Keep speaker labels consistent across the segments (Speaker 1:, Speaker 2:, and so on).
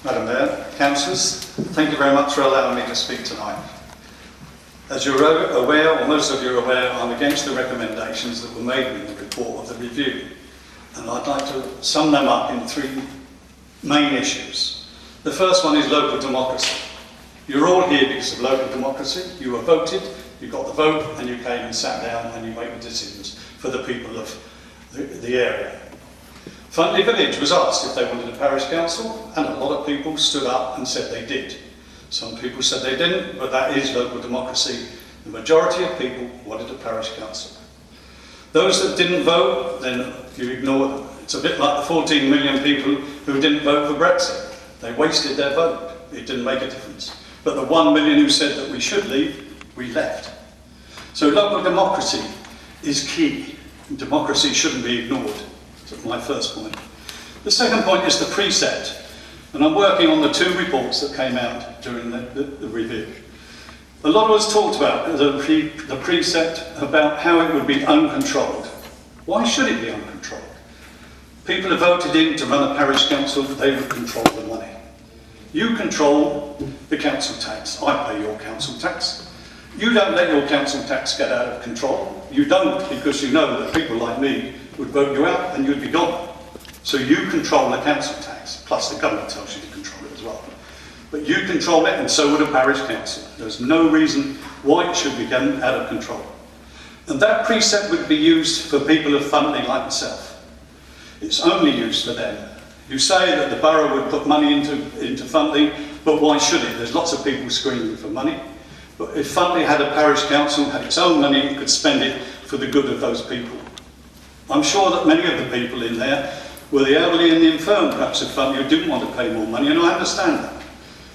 Speaker 1: Madam Mayor, Councillors, thank you very much for allowing me to speak tonight. As you're aware, or most of you are aware, I'm against the recommendations that were made in the report of the review. And I'd like to sum them up in three main issues. The first one is local democracy. You're all here because of local democracy. You were voted, you got the vote, and you came and sat down and you made the decisions for the people of the area. Funtley Village was asked if they wanted a parish council, and a lot of people stood up and said they did. Some people said they didn't, but that is local democracy. The majority of people wanted a parish council. Those that didn't vote, then you ignore them. It's a bit like the 14 million people who didn't vote for Brexit. They wasted their vote. It didn't make a difference. But the 1 million who said that we should leave, we left. So local democracy is key. Democracy shouldn't be ignored. That's my first point. The second point is the precept. And I'm working on the two reports that came out during the review. A lot was talked about the precept about how it would be uncontrolled. Why should it be uncontrolled? People have voted in to run a parish council, they would control the money. You control the council tax. I pay your council tax. You don't let your council tax get out of control. You don't, because you know that people like me would vote you out and you'd be gone. So you control the council tax, plus the government tells you to control it as well. But you control it, and so would a parish council. There's no reason why it should be gotten out of control. And that precept would be used for people of Funtley like myself. It's only used for them. You say that the borough would put money into Funtley, but why should it? There's lots of people screaming for money. But if Funtley had a parish council, had its own money, it could spend it for the good of those people. I'm sure that many of the people in there were the elderly and the infirm, perhaps, of Funtley, who didn't want to pay more money, and I understand that.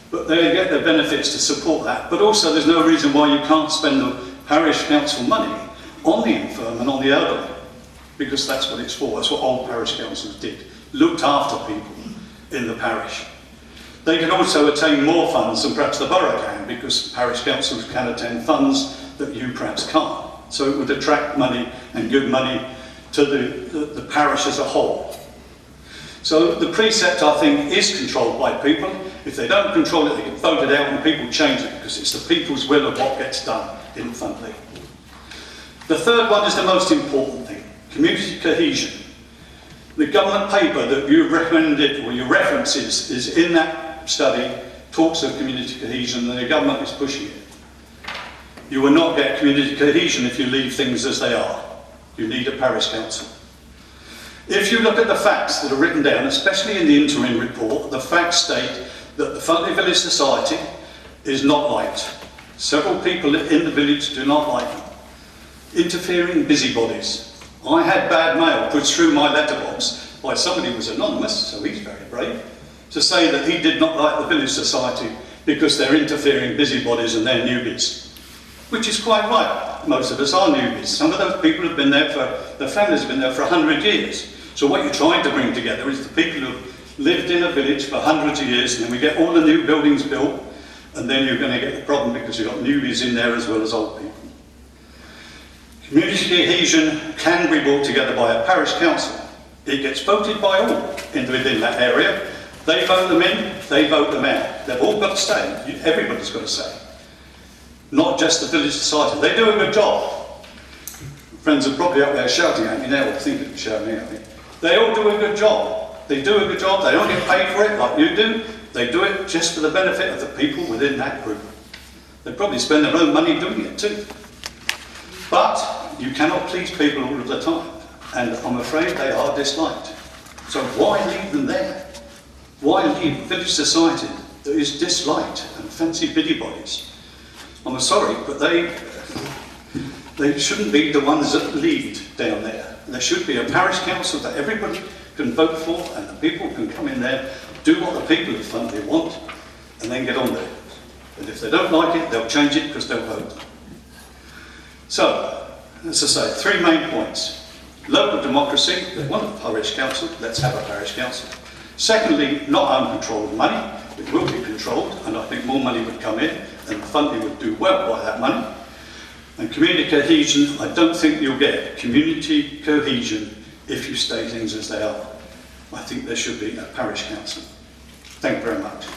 Speaker 1: But they get their benefits to support that. But also there's no reason why you can't spend the parish council money on the infirm and on the elderly, because that's what it's for. That's what old parish councils did, looked after people in the parish. They can also attain more funds than perhaps the borough can, because parish councils can attain funds that you perhaps can't. So it would attract money and give money to the parish as a whole. So the precept, I think, is controlled by people. If they don't control it, they get voted out and people change it, because it's the people's will of what gets done in Funtley. The third one is the most important thing, community cohesion. The government paper that you recommended, or your references, is in that study, talks of community cohesion, and the government is pushing it. You will not get community cohesion if you leave things as they are. You need a parish council. If you look at the facts that are written down, especially in the interim report, the facts state that the Funtley Village Society is not liked. Several people in the village do not like them. Interfering busybodies. I had bad mail put through my letterbox by somebody who was anonymous, so he's very brave, to say that he did not like the Village Society because they're interfering busybodies and they're newbies. Which is quite right. Most of us are newbies. Some of those people have been there their families have been there for 100 years. So what you're trying to bring together is the people who've lived in a village for hundreds of years, and then we get all the new buildings built, and then you're going to get the problem because you've got newbies in there as well as old people. Community cohesion can be brought together by a parish council. It gets voted by all within that area. They vote them in, they vote them out. They've all got to stay. Everybody's got to say. Not just the Village Society. They do a good job. Friends are probably up there shouting at me now, or thinking of shouting at me. They all do a good job. They do a good job. They don't get paid for it like you do. They do it just for the benefit of the people within that group. They probably spend their own money doing it too. But you cannot please people all of the time. And I'm afraid they are disliked. So why leave them there? Why leave a village society that is disliked and fancy busybodies? I'm sorry, but they shouldn't be the ones that lead down there. There should be a parish council that everybody can vote for, and the people can come in there, do what the people of Funtley want, and then get on with it. And if they don't like it, they'll change it because they'll vote. So, as I say, three main points. Local democracy, they want a parish council, let's have a parish council. Secondly, not uncontrolled money, it will be controlled, and I think more money would come in, and Funtley would do well by that money. And community cohesion, I don't think you'll get community cohesion if you stay things as they are. I think there should be a parish council. Thank you very much.